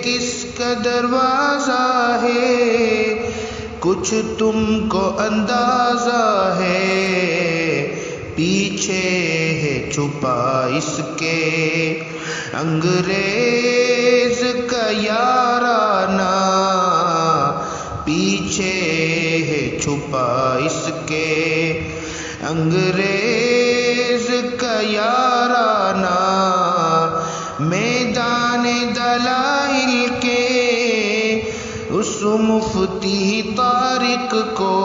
کس کا دروازہ ہے کچھ تم کو اندازہ ہے، پیچھے ہے چھپا اس کے انگریز کا یارانہ، پیچھے ہے چھپا اس کے انگریز کا یارانہ، میدان دلائل کے اس مفتی طارق کو،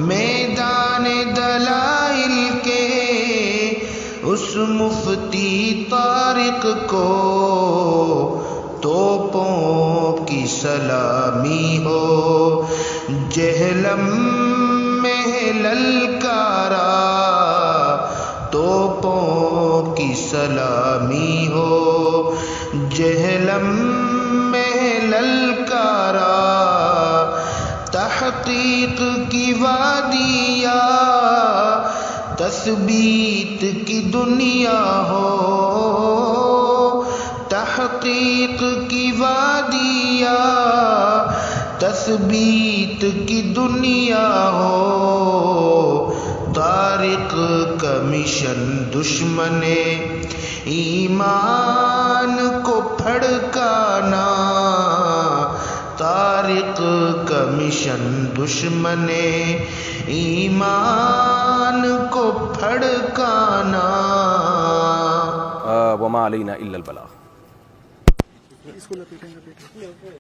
میدان دلائل کے اس مفتی طارق کو، توپوں کی سلامی ہو جہلم میں ہے للکارا، توپوں کی سلامی ہو جہلم میں ہے للکارا، تحقیق کی وادی یا تثبیت کی دنیا ہو، تحقیق کی وادی یا تثبیت کی دنیا ہو، طارق کا مشن دشمن ایمان کو پھڑکانا، طارق کا مشن دشمن ایمان کو پھڑکانا۔ وما علینا الا البلاغ۔